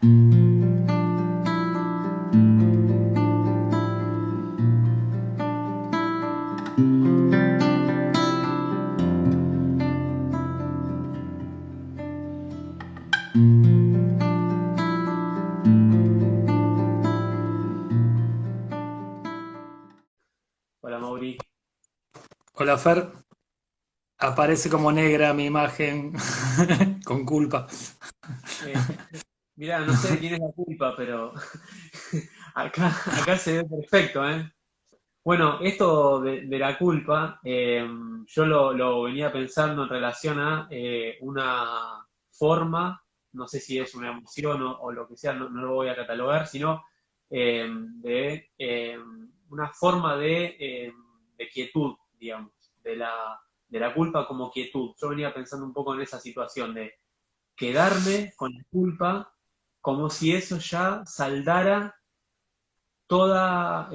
Hola Mauri. Hola Fer, aparece como negra mi imagen con culpa. Eh, Mirá, no sé de quién es la culpa, pero acá se ve perfecto, ¿eh? Bueno, esto de la culpa, yo lo venía pensando en relación a una forma, no sé si es una emoción o lo que sea, no lo voy a catalogar, sino de una forma de quietud, digamos, de la culpa como quietud. Yo venía pensando un poco en esa situación de quedarme con la culpa como si eso ya saldara toda,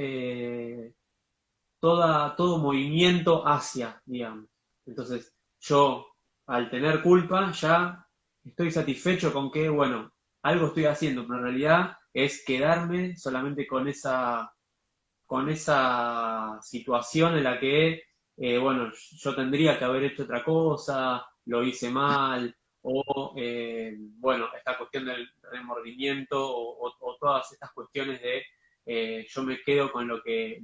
todo movimiento hacia, digamos. Entonces, yo, al tener culpa, ya estoy satisfecho con que, bueno, algo estoy haciendo, pero en realidad es quedarme solamente con esa situación en la que, bueno, yo tendría que haber hecho otra cosa, lo hice mal, o, bueno, esta cuestión del remordimiento o todas estas cuestiones de yo me quedo con lo que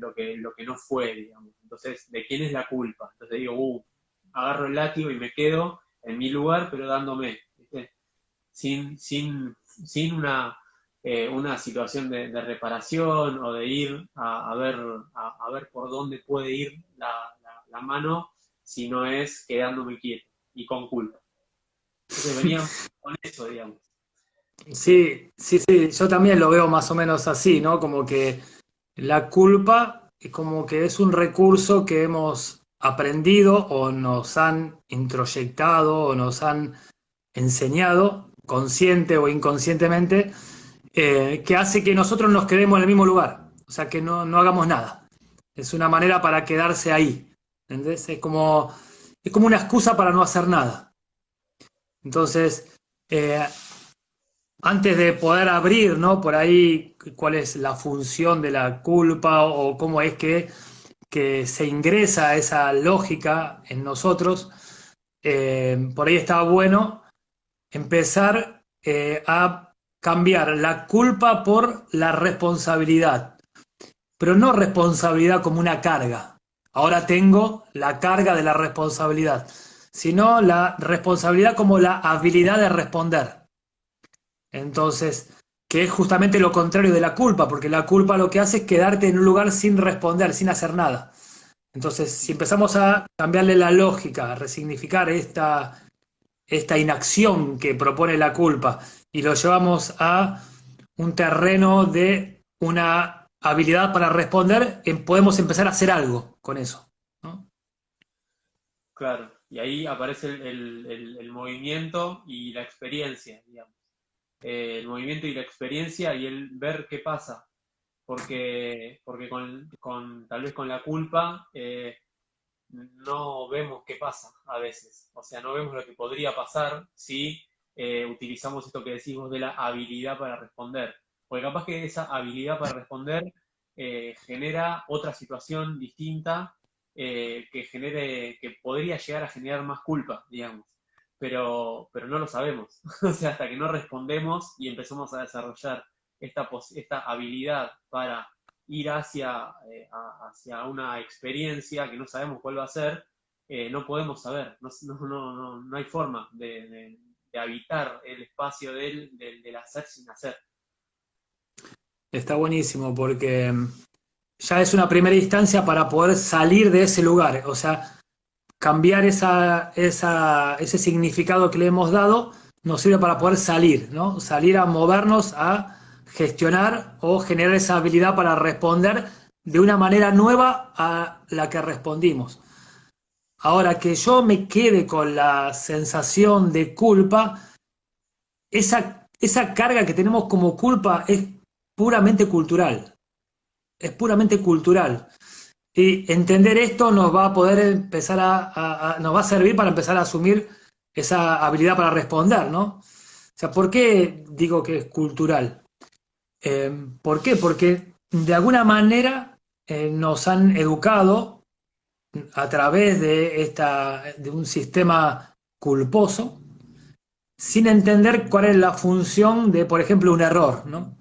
no fue, digamos. Entonces, ¿de quién es la culpa? Entonces digo, agarro el látigo y me quedo en mi lugar, pero dándome, ¿viste? Sin una situación de reparación o de ir a ver por dónde puede ir la mano, si no es quedándome quieto y con culpa. Entonces venía con eso, digamos. Sí, sí, sí, yo también lo veo más o menos así, ¿no? Como que la culpa es como que es un recurso que hemos aprendido o nos han introyectado o nos han enseñado, consciente o inconscientemente, que hace que nosotros nos quedemos en el mismo lugar, o sea, que no hagamos nada. Es una manera para quedarse ahí, ¿entendés? Es como una excusa para no hacer nada. Entonces, eh, antes de poder abrir, ¿no? Por ahí, cuál es la función de la culpa o cómo es que se ingresa esa lógica en nosotros, por ahí está bueno empezar a cambiar la culpa por la responsabilidad, pero no responsabilidad como una carga. Ahora tengo la carga de la responsabilidad, sino la responsabilidad como la habilidad de responder. Entonces, que es justamente lo contrario de la culpa, porque la culpa lo que hace es quedarte en un lugar sin responder, sin hacer nada. Entonces, si empezamos a cambiarle la lógica, a resignificar esta inacción que propone la culpa y lo llevamos a un terreno de una habilidad para responder, podemos empezar a hacer algo con eso, ¿no? Claro, y ahí aparece el movimiento y la experiencia, digamos. El movimiento y la experiencia y el ver qué pasa. Porque tal vez con la culpa no vemos qué pasa a veces. O sea, no vemos lo que podría pasar si utilizamos esto que decimos de la habilidad para responder. Porque capaz que esa habilidad para responder genera otra situación distinta que podría llegar a generar más culpa, digamos. Pero no lo sabemos. O sea, hasta que no respondemos y empezamos a desarrollar esta habilidad para ir hacia una experiencia que no sabemos cuál va a ser, no podemos saber, no hay forma de habitar el espacio del hacer sin hacer. Está buenísimo porque ya es una primera instancia para poder salir de ese lugar, o sea, cambiar ese significado que le hemos dado nos sirve para poder salir, ¿no? Salir a movernos, a gestionar o generar esa habilidad para responder de una manera nueva a la que respondimos. Ahora, que yo me quede con la sensación de culpa, esa carga que tenemos como culpa es puramente cultural, es puramente cultural. Y entender esto nos va a poder empezar nos va a servir para empezar a asumir esa habilidad para responder, ¿no? sea, ¿por qué digo que es cultural? ¿Por qué? Porque de alguna manera nos han educado a través de un sistema culposo, sin entender cuál es la función de, por ejemplo, un error, ¿no?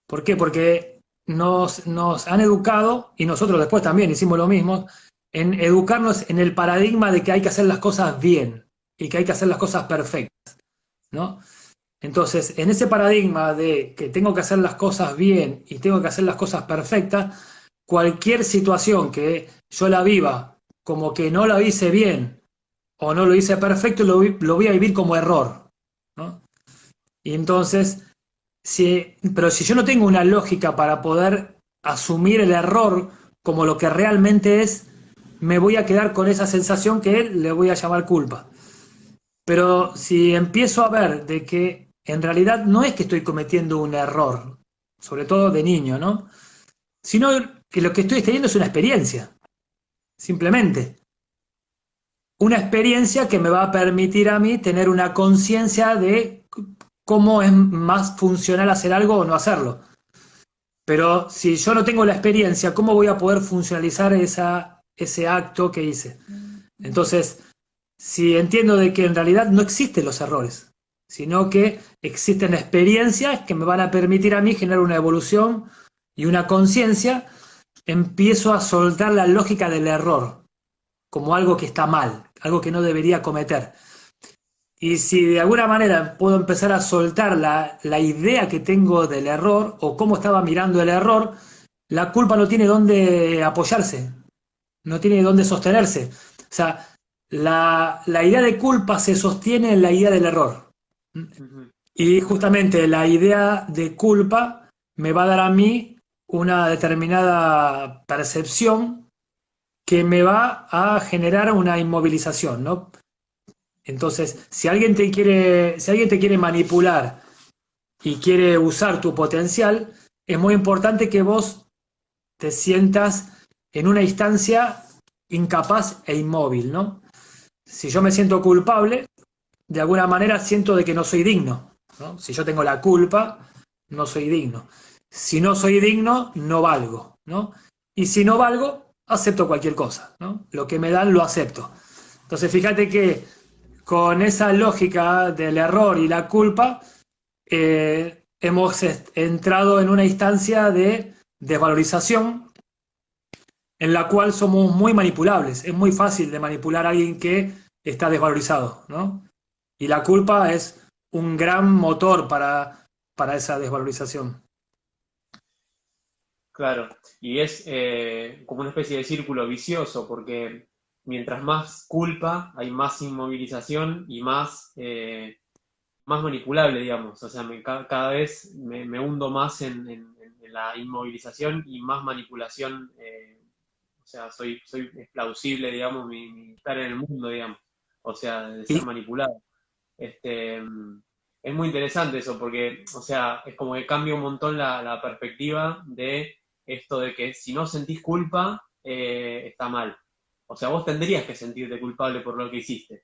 ¿Por qué? Porque nos han educado, y nosotros después también hicimos lo mismo, en educarnos en el paradigma de que hay que hacer las cosas bien y que hay que hacer las cosas perfectas, ¿no? Entonces, en ese paradigma de que tengo que hacer las cosas bien y tengo que hacer las cosas perfectas, cualquier situación que yo la viva como que no la hice bien o no lo hice perfecto, lo voy a vivir como error, ¿no? Y entonces, pero si yo no tengo una lógica para poder asumir el error como lo que realmente es, me voy a quedar con esa sensación que le voy a llamar culpa. Pero si empiezo a ver de que en realidad no es que estoy cometiendo un error, sobre todo de niño, ¿no? Sino que lo que estoy teniendo es una experiencia, simplemente. Una experiencia que me va a permitir a mí tener una conciencia de cómo es más funcional hacer algo o no hacerlo. Pero si yo no tengo la experiencia, ¿cómo voy a poder funcionalizar ese acto que hice? Entonces, si entiendo de que en realidad no existen los errores, sino que existen experiencias que me van a permitir a mí generar una evolución y una conciencia, empiezo a soltar la lógica del error como algo que está mal, algo que no debería cometer. Y si de alguna manera puedo empezar a soltar la idea que tengo del error o cómo estaba mirando el error, la culpa no tiene dónde apoyarse, no tiene dónde sostenerse. O sea, la idea de culpa se sostiene en la idea del error. Ujú. Y justamente la idea de culpa me va a dar a mí una determinada percepción que me va a generar una inmovilización, ¿no? Entonces, si alguien te quiere manipular y quiere usar tu potencial, es muy importante que vos te sientas en una instancia incapaz e inmóvil, ¿no? Si yo me siento culpable, de alguna manera siento de que no soy digno, ¿no? Si yo tengo la culpa, no soy digno. Si no soy digno, no valgo, ¿no? Y si no valgo, acepto cualquier cosa, ¿no? Lo que me dan, lo acepto. Entonces, fíjate que con esa lógica del error y la culpa, hemos entrado en una instancia de desvalorización en la cual somos muy manipulables. Es muy fácil de manipular a alguien que está desvalorizado, ¿no? Y la culpa es un gran motor para esa desvalorización. Claro, y es como una especie de círculo vicioso, porque mientras más culpa, hay más inmovilización y más manipulable, digamos. O sea, cada vez me hundo más en la inmovilización y más manipulación. O sea, es plausible, digamos, mi estar en el mundo, digamos. O sea, de ser Y, manipulado. Este, es muy interesante eso, porque, o sea, es como que cambia un montón la perspectiva de esto de que si no sentís culpa, está mal. O sea, vos tendrías que sentirte culpable por lo que hiciste.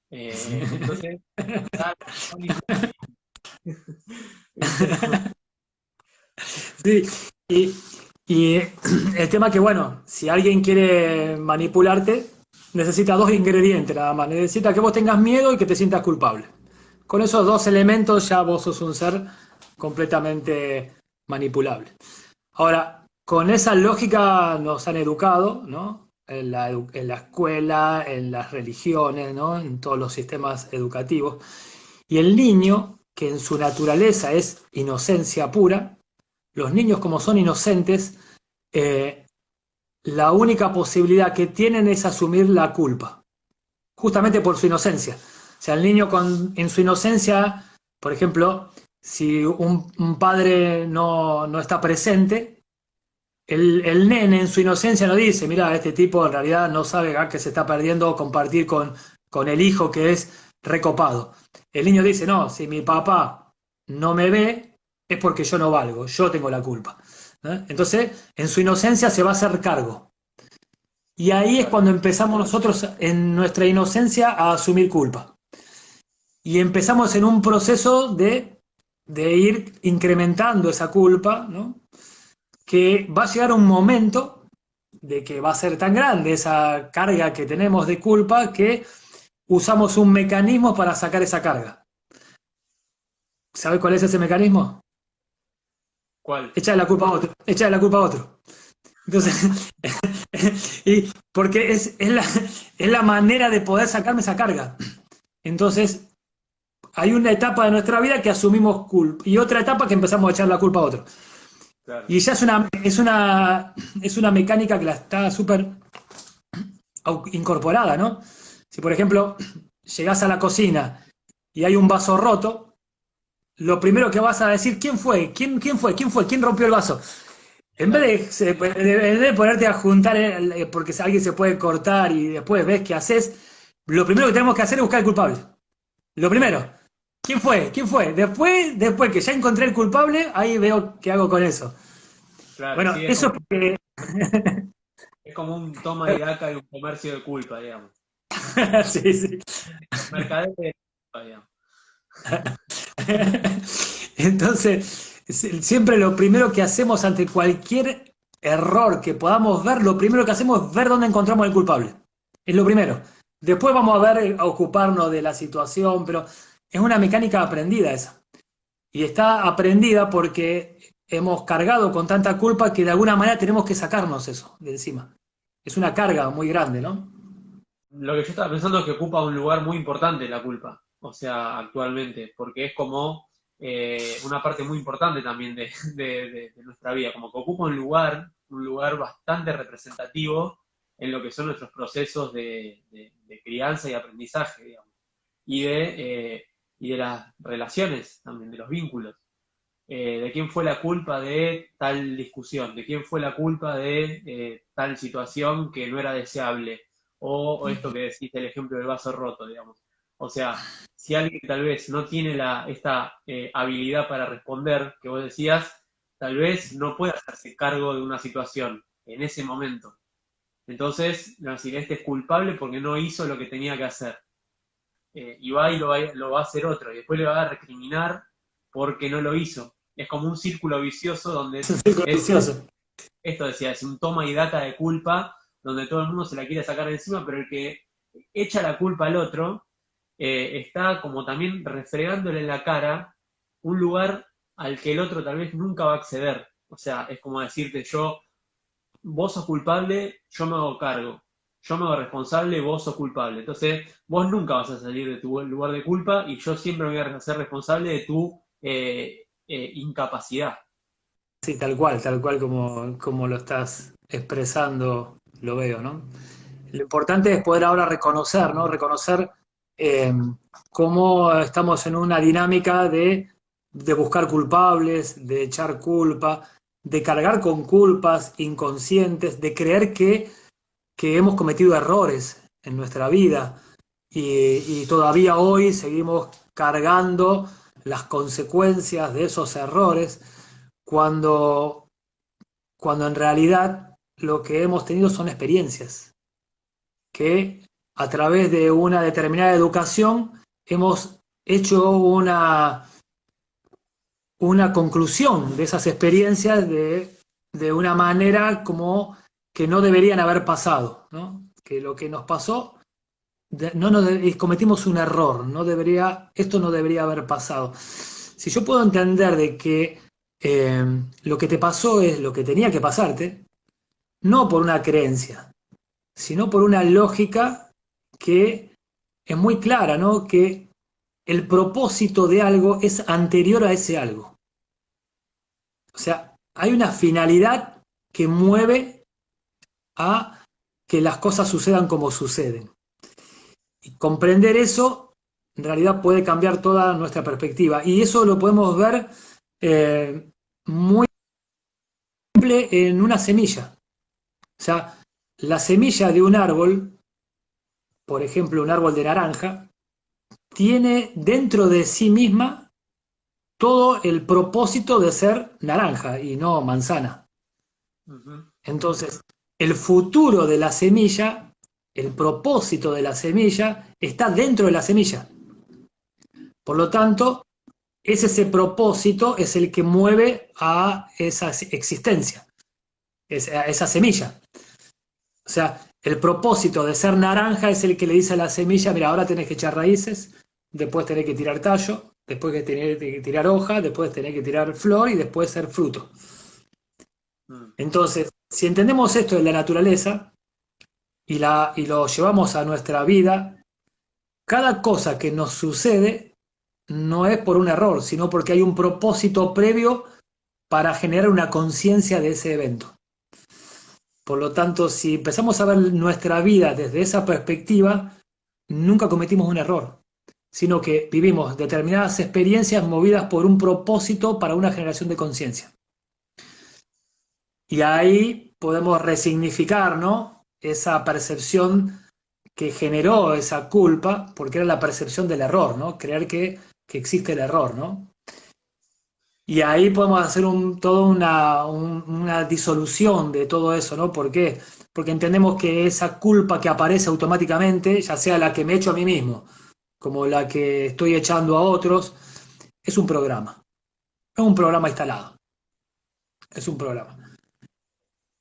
Entonces, está pero, sí, y, y el tema que, bueno, si alguien quiere manipularte, necesita dos ingredientes nada más. Necesita que vos tengas miedo y que te sientas culpable. Con esos dos elementos ya vos sos un ser completamente manipulable. Ahora, con esa lógica nos han educado, ¿no? En la escuela, en las religiones, ¿no? En todos los sistemas educativos. Y el niño, que en su naturaleza es inocencia pura, los niños como son inocentes, eh, la única posibilidad que tienen es asumir la culpa, justamente por su inocencia. O sea, el niño en su inocencia, por ejemplo, si un padre no está presente, el nene en su inocencia no dice, mira, este tipo en realidad no sabe que se está perdiendo compartir con el hijo que es recopado. El niño dice, no, si mi papá no me ve, es porque yo no valgo, yo tengo la culpa. ¿Eh? Entonces, en su inocencia se va a hacer cargo. Y ahí es claro, cuando empezamos nosotros en nuestra inocencia a asumir culpa. y empezamos en un proceso de ir incrementando esa culpa, ¿no? Que va a llegar un momento de que va a ser tan grande esa carga que tenemos de culpa que usamos un mecanismo para sacar esa carga. ¿Sabe cuál es ese mecanismo? ¿Cuál? Echar la culpa a otro, echar la culpa a otro. Entonces, y porque es la manera de poder sacarme esa carga. Entonces, hay una etapa de nuestra vida que asumimos culpa y otra etapa que empezamos a echar la culpa a otro. Claro. Y ya es una mecánica que la está súper incorporada, ¿no? Si, por ejemplo, llegás a la cocina y hay un vaso roto, lo primero que vas a decir, ¿quién fue? ¿Quién fue? ¿Quién fue? ¿Quién rompió el vaso? En Claro. vez de ponerte a juntar, porque alguien se puede cortar y después ves qué haces, lo primero que tenemos que hacer es buscar el culpable. Lo primero. ¿Quién fue? ¿Quién fue? Después que ya encontré el culpable, ahí veo qué hago con eso. Claro, Bueno, sí, eso es porque... es como un toma y daca de un comercio de culpa, digamos. Sí, sí. Los mercaderes de culpa, digamos. Entonces, siempre lo primero que hacemos ante cualquier error que podamos ver, lo primero que hacemos es ver dónde encontramos el culpable. Es lo primero. Después vamos a ver, a ocuparnos de la situación, pero es una mecánica aprendida esa. Y está aprendida porque hemos cargado con tanta culpa que de alguna manera tenemos que sacarnos eso de encima. Es una carga muy grande, ¿no? Lo que yo estaba pensando es que ocupa un lugar muy importante la culpa, o sea, actualmente, porque es como una parte muy importante también de nuestra vida, como que ocupa un lugar bastante representativo en lo que son nuestros procesos de crianza y aprendizaje, digamos, y de las relaciones también, de los vínculos. De quién fue la culpa de tal discusión, de quién fue la culpa de tal situación que no era deseable, o esto que decís, el ejemplo del vaso roto, digamos. O sea, si alguien tal vez no tiene esta habilidad para responder, que vos decías, tal vez no puede hacerse cargo de una situación en ese momento. Entonces, no, si este es culpable porque no hizo lo que tenía que hacer. Y va y lo va a hacer otro, y después le va a recriminar porque no lo hizo. Es como un círculo vicioso donde Es un círculo es, vicioso. esto decía, es un toma y daca de culpa, donde todo el mundo se la quiere sacar de encima, pero el que echa la culpa al otro está como también refregándole en la cara un lugar al que el otro tal vez nunca va a acceder. O sea, es como decirte vos sos culpable, yo me hago cargo. Yo me hago responsable, vos sos culpable. Entonces, vos nunca vas a salir de tu lugar de culpa y yo siempre me voy a ser responsable de tu incapacidad. Sí, tal cual como lo estás expresando, lo veo, ¿no? Lo importante es poder ahora reconocer, ¿no? Reconocer eh, cómo estamos en una dinámica de buscar culpables, de echar culpa, de cargar con culpas inconscientes, de creer que hemos cometido errores en nuestra vida y todavía hoy seguimos cargando las consecuencias de esos errores cuando, cuando en realidad lo que hemos tenido son experiencias que a través de una determinada educación hemos hecho una conclusión de esas experiencias de una manera como que no deberían haber pasado, ¿no? Que lo que nos pasó, no cometimos un error, esto no debería haber pasado. Si yo puedo entender de que lo que te pasó es lo que tenía que pasarte, no por una creencia, sino por una lógica que es muy clara, ¿no? Que el propósito de algo es anterior a ese algo. O sea, hay una finalidad que mueve a que las cosas sucedan como suceden. Y comprender eso, en realidad puede cambiar toda nuestra perspectiva. Y eso lo podemos ver muy simple en una semilla. O sea, la semilla de un árbol, por ejemplo, un árbol de naranja, tiene dentro de sí misma todo el propósito de ser naranja y no manzana. Ujú. Entonces, el futuro de la semilla, el propósito de la semilla, está dentro de la semilla. Por lo tanto, ese propósito es el que mueve a esa existencia, a esa semilla. O sea, el propósito de ser naranja es el que le dice a la semilla, mira, ahora tenés que echar raíces, después tenés que tirar tallo, después que tenés que tirar hoja, después tenés que tirar flor y después ser fruto. Mm. Entonces, si entendemos esto de la naturaleza y lo llevamos a nuestra vida, cada cosa que nos sucede no es por un error, sino porque hay un propósito previo para generar una conciencia de ese evento. Por lo tanto, si empezamos a ver nuestra vida desde esa perspectiva, nunca cometimos un error, sino que vivimos determinadas experiencias movidas por un propósito para una generación de conciencia. Y ahí podemos resignificar, ¿no?, esa percepción que generó esa culpa, porque era la percepción del error, ¿no? Creer que existe el error, ¿no? Y ahí podemos hacer toda una disolución de todo eso, ¿no? ¿Por qué? Porque entendemos que esa culpa que aparece automáticamente, ya sea la que me echo a mí mismo, como la que estoy echando a otros, es un programa instalado, es un programa.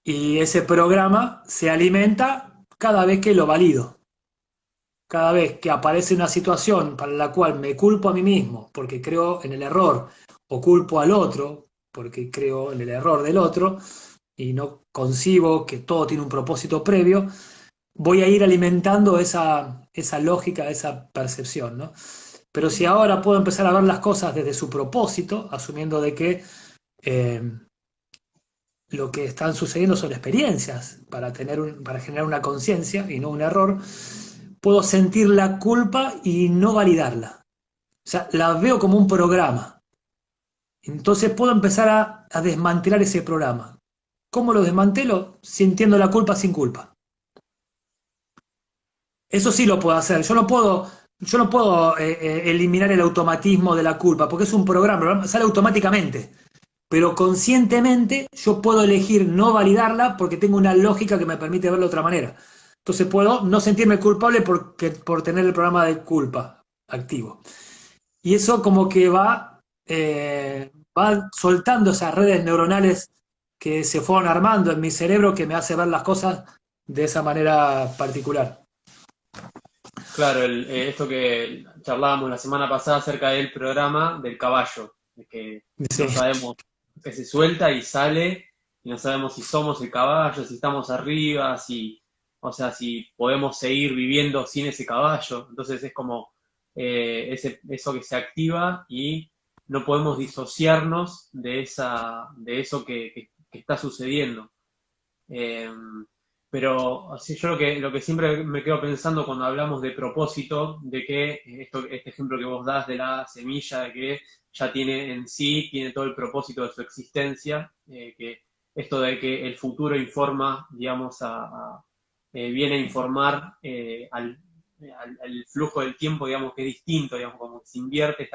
Y ese programa se alimenta cada vez que lo valido. Cada vez que aparece una situación para la cual me culpo a mí mismo porque creo en el error, o culpo al otro porque creo en el error del otro, y no concibo que todo tiene un propósito previo, voy a ir alimentando esa lógica, esa percepción, ¿no? Pero si ahora puedo empezar a ver las cosas desde su propósito, asumiendo de que eh, lo que están sucediendo son experiencias para generar una conciencia y no un error, puedo sentir la culpa y no validarla. O sea, la veo como un programa. Entonces puedo empezar a desmantelar ese programa. ¿Cómo lo desmantelo? Sintiendo la culpa sin culpa. Eso sí lo puedo hacer. Yo no puedo eliminar el automatismo de la culpa, porque es un programa, sale automáticamente. Pero conscientemente yo puedo elegir no validarla porque tengo una lógica que me permite verlo de otra manera. Entonces puedo no sentirme culpable por tener el programa de culpa activo. Y eso como que va soltando esas redes neuronales que se fueron armando en mi cerebro que me hace ver las cosas de esa manera particular. Claro, esto que charlábamos la semana pasada acerca del programa del caballo, de que Sí, no sabemos, que se suelta y sale, y no sabemos si somos el caballo, si estamos arriba, o sea, si podemos seguir viviendo sin ese caballo. Entonces es como eso que se activa y no podemos disociarnos de eso que está sucediendo. Eh, pero así, yo lo que siempre me quedo pensando cuando hablamos de propósito, de que este ejemplo que vos das de la semilla, de que ya tiene en sí, tiene todo el propósito de su existencia, que esto de que el futuro informa, digamos, viene a informar al flujo del tiempo, digamos, que es distinto, digamos, como que se invierte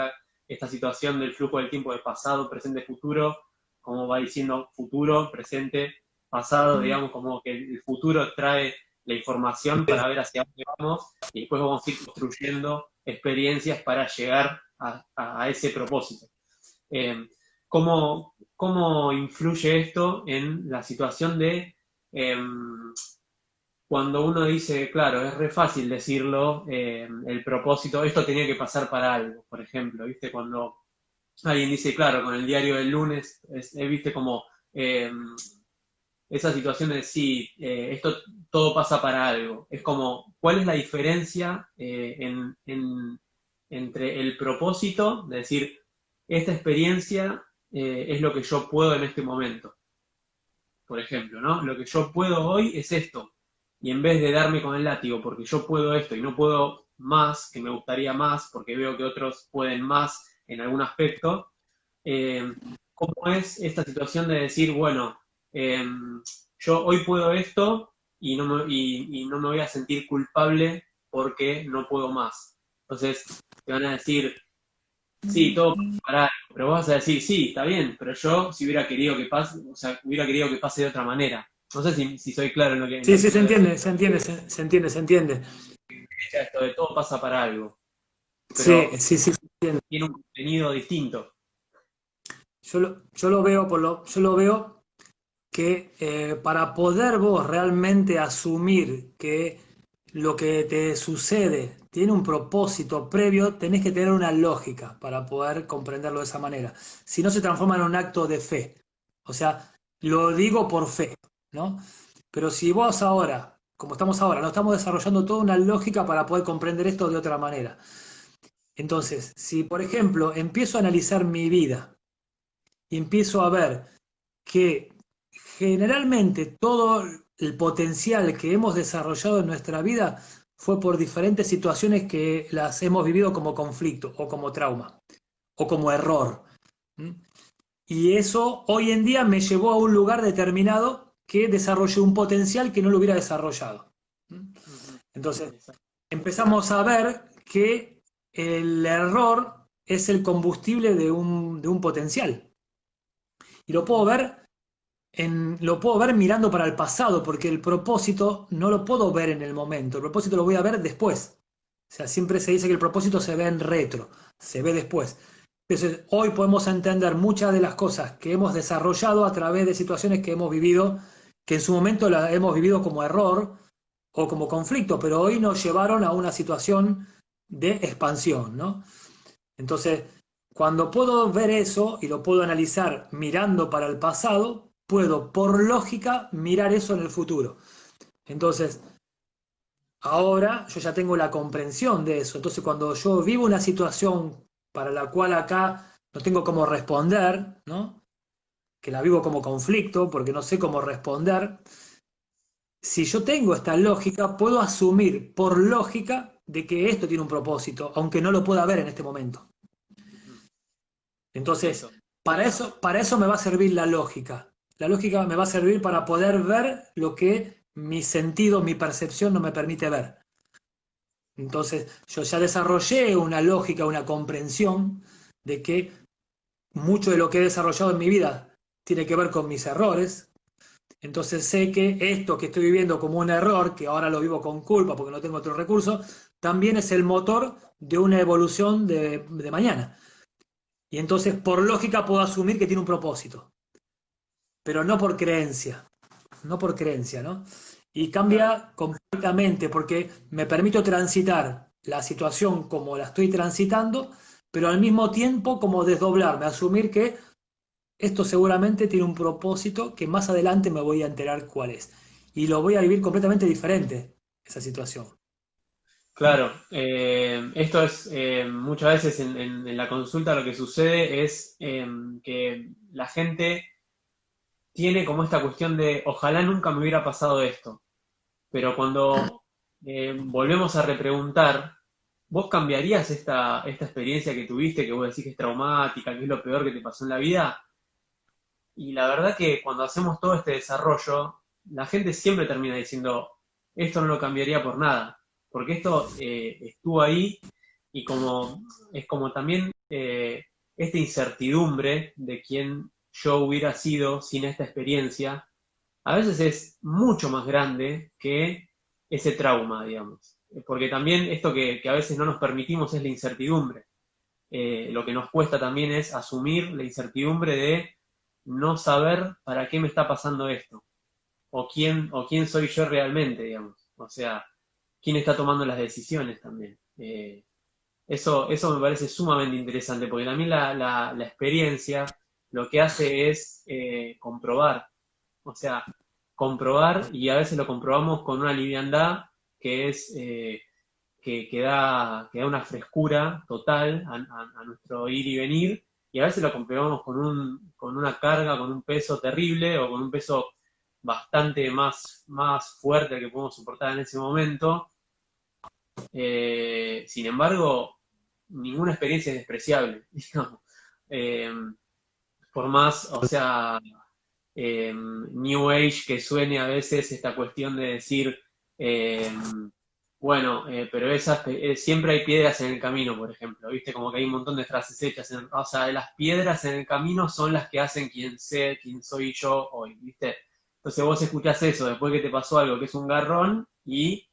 esta situación del flujo del tiempo de pasado, presente, futuro, como va diciendo futuro, presente, pasado, digamos, como que el futuro trae la información para ver hacia dónde vamos y después vamos a ir construyendo experiencias para llegar a ese propósito. ¿Cómo influye esto en la situación de cuando uno dice, claro, es re fácil decirlo, el propósito, esto tenía que pasar para algo, por ejemplo, ¿viste? Cuando alguien dice, claro, con el diario del lunes, viste como esa situación de sí, esto todo pasa para algo. Es como, ¿cuál es la diferencia entre el propósito de decir, esta experiencia es lo que yo puedo en este momento? Por ejemplo, ¿no? Lo que yo puedo hoy es esto. Y en vez de darme con el látigo porque yo puedo esto y no puedo más, que me gustaría más, porque veo que otros pueden más en algún aspecto, eh, ¿cómo es esta situación de decir, bueno, eh, yo hoy puedo esto y no me voy a sentir culpable porque no puedo más? Entonces, te van a decir, sí, todo para algo, pero vos vas a decir, sí, está bien, pero yo si hubiera querido que pase, o sea, hubiera querido que pase de otra manera. No sé si soy claro en sí, lo que sí, se quiero decir. entiende, se entiende, se entiende, se entiende. Esto de todo pasa para algo. Sí, Pero sí, sí. tiene un contenido distinto. Yo lo veo que para poder vos realmente asumir que lo que te sucede tiene un propósito previo, tenés que tener una lógica para poder comprenderlo de esa manera. Si no, se transforma en un acto de fe. O sea, lo digo por fe, ¿no? Pero si vos ahora, como estamos ahora, no estamos desarrollando toda una lógica para poder comprender esto de otra manera. Entonces, si por ejemplo empiezo a analizar mi vida y empiezo a ver que generalmente todo el potencial que hemos desarrollado en nuestra vida fue por diferentes situaciones que las hemos vivido como conflicto o como trauma o como error. ¿Mm? Y eso hoy en día me llevó a un lugar determinado que desarrollé un potencial que no lo hubiera desarrollado. ¿Mm? Ujú. Entonces, Exacto. empezamos a ver que el error es el combustible de un potencial. Y Ujú. lo puedo ver mirando para el pasado, porque el propósito no lo puedo ver en el momento, el propósito lo voy a ver después. O sea, siempre se dice que el propósito se ve en retro, se ve después. Entonces, hoy podemos entender muchas de las cosas que hemos desarrollado a través de situaciones que hemos vivido, que en su momento la hemos vivido como error o como conflicto, pero hoy nos llevaron a una situación de expansión, ¿no? Entonces, cuando puedo ver eso y lo puedo analizar mirando para el pasado, puedo, por lógica, mirar eso en el futuro. Entonces, ahora yo ya tengo la comprensión de eso. Entonces, cuando yo vivo una situación para la cual acá no tengo cómo responder, ¿no? Que la vivo como conflicto porque no sé cómo responder, si yo tengo esta lógica, puedo asumir por lógica de que esto tiene un propósito, aunque no lo pueda ver en este momento. Ujú. Entonces, Eso. para eso me va a servir la lógica. La lógica me va a servir para poder ver lo que mi sentido, mi percepción no me permite ver. Entonces, yo ya desarrollé una lógica, una comprensión de que mucho de lo que he desarrollado en mi vida tiene que ver con mis errores. Entonces sé que esto que estoy viviendo como un error, que ahora lo vivo con culpa porque no tengo otro recurso, también es el motor de una evolución de mañana. Y entonces, por lógica, puedo asumir que tiene un propósito, pero no por creencia, ¿no? Y Claro. cambia completamente porque me permito transitar la situación como la estoy transitando, pero al mismo tiempo como desdoblarme, asumir que esto seguramente tiene un propósito que más adelante me voy a enterar cuál es. Y lo voy a vivir completamente diferente, esa situación. ¿Mm? Claro, esto es muchas veces en la consulta lo que sucede es que la gente tiene como esta cuestión de ojalá nunca me hubiera pasado esto, pero cuando volvemos a repreguntar, ¿vos cambiarías esta experiencia que tuviste, que vos decís que es traumática, que es lo peor que te pasó en la vida? Y la verdad que cuando hacemos todo este desarrollo, la gente siempre termina diciendo, esto no lo cambiaría por nada, porque esto estuvo ahí y como es como también esta incertidumbre de quién yo hubiera sido sin esta experiencia, a veces es mucho más grande que ese trauma, digamos. Porque también esto que a veces no nos permitimos es la incertidumbre. Lo que nos cuesta también es asumir la incertidumbre de no saber para qué me está pasando esto, o quién soy yo realmente, digamos. O sea, quién está tomando las decisiones también. Eso me parece sumamente interesante, porque también la experiencia lo que hace es comprobar, o sea, comprobar, y a veces lo comprobamos con una liviandad que es que da una frescura total a nuestro ir y venir, y a veces lo comprobamos con una carga, con un peso terrible o con un peso bastante más fuerte que podemos soportar en ese momento. Sin embargo, ninguna experiencia es despreciable, digamos. Eh, por más, o sea, New Age que suene a veces esta cuestión de decir, eh, bueno, pero siempre hay piedras en el camino, por ejemplo, ¿viste? Como que hay un montón de frases hechas, o sea, las piedras en el camino son las que hacen quién soy yo hoy, ¿viste? Entonces vos escuchás eso después que te pasó algo que es un garrón y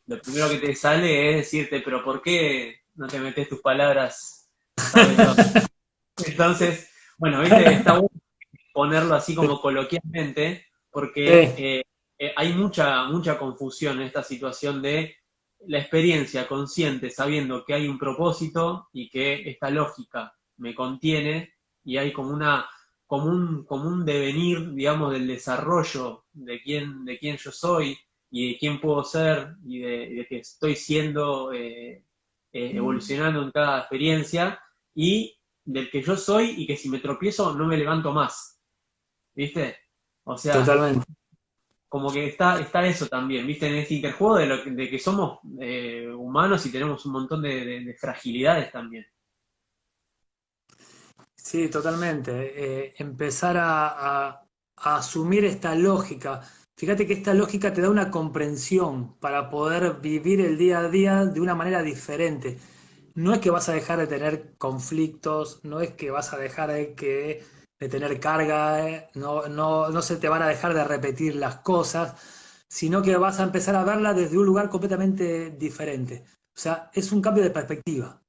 lo primero que te sale es decirte, pero ¿por qué no te metes tus palabras sabe todo. Entonces, bueno, viste, está bueno ponerlo así como coloquialmente, porque Sí, hay mucha confusión en esta situación de la experiencia consciente, sabiendo que hay un propósito y que esta lógica me contiene, y hay como un devenir, digamos, del desarrollo de quién yo soy y de quién puedo ser y de que estoy siendo, evolucionando en cada experiencia, y del que yo soy y que si me tropiezo no me levanto más, ¿viste? O sea, totalmente. como que está eso también, ¿viste? En este interjuego de que somos humanos y tenemos un montón de fragilidades también. Sí, totalmente. Empezar a asumir esta lógica. Fíjate que esta lógica te da una comprensión para poder vivir el día a día de una manera diferente. No es que vas a dejar de tener conflictos, no es que vas a dejar de tener carga, no se te van a dejar de repetir las cosas, sino que vas a empezar a verla desde un lugar completamente diferente. O sea, es un cambio de perspectiva.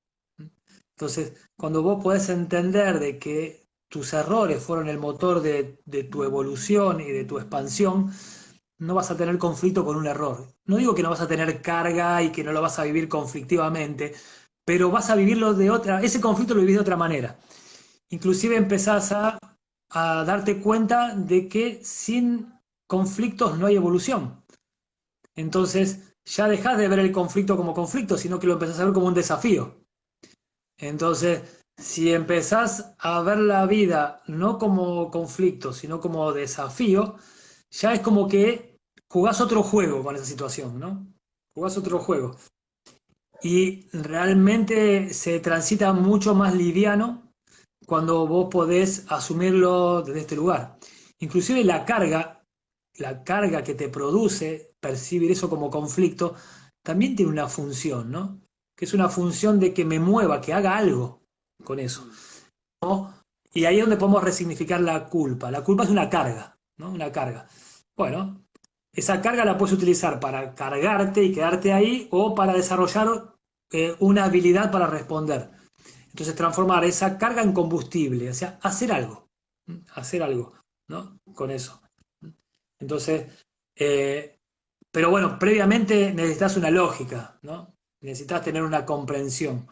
Entonces, cuando vos podés entender de que tus errores fueron el motor de tu evolución y de tu expansión, no vas a tener conflicto con un error. No digo que no vas a tener carga y que no lo vas a vivir conflictivamente, pero vas a vivirlo de otra, ese conflicto lo vivís de otra manera. Inclusive empezás a darte cuenta de que sin conflictos no hay evolución. Entonces, ya dejás de ver el conflicto como conflicto, sino que lo empezás a ver como un desafío. Entonces, si empezás a ver la vida no como conflicto, sino como desafío, ya es como que jugás otro juego con esa situación, ¿no? Jugás otro juego. Y realmente se transita mucho más liviano cuando vos podés asumirlo desde este lugar. Inclusive la carga que te produce percibir eso como conflicto, también tiene una función, ¿no? Que es una función de que me mueva, que haga algo con eso. Mm. Y ahí es donde podemos resignificar la culpa. La culpa es una carga, ¿no? Una carga. Bueno, esa carga la puedes utilizar para cargarte y quedarte ahí o para desarrollar una habilidad para responder. Entonces transformar esa carga en combustible, o sea, hacer algo, ¿no? Con eso. Entonces, eh, pero bueno, previamente necesitas una lógica, ¿no? Necesitas tener una comprensión,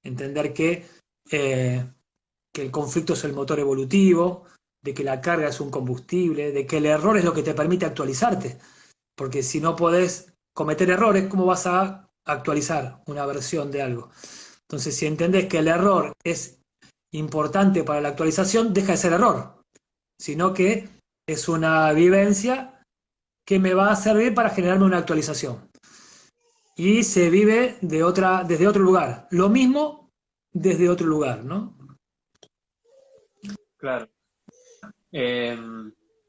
entender eh, que el conflicto es el motor evolutivo, de que la carga es un combustible, de que el error es lo que te permite actualizarte, porque si no podés cometer errores, ¿cómo vas a actualizar una versión de algo? Entonces, si entendés que el error es importante para la actualización, deja de ser error, sino que es una vivencia que me va a servir para generarme una actualización. Y se vive desde otro lugar. Lo mismo desde otro lugar, ¿no? Claro. Eh,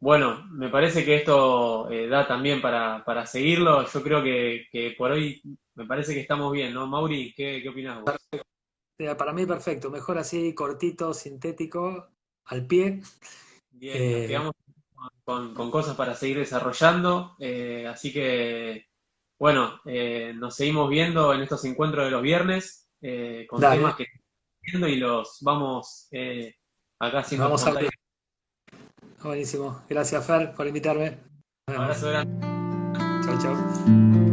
bueno, me parece que esto da también para seguirlo. Yo creo que por hoy me parece que estamos bien, ¿no, Mauri? ¿Qué opinás vos? Para mí perfecto, mejor así, cortito, sintético, al pie. Bien, nos Eh, quedamos con cosas para seguir desarrollando. Así que, bueno, nos seguimos viendo en estos encuentros de los viernes con dale, temas que estamos viendo y los vamos acá haciendo vamos a espontáneos. ver. Buenísimo. Gracias, Fer, por invitarme. Nos Abrazo vemos. grande. Chau, chau.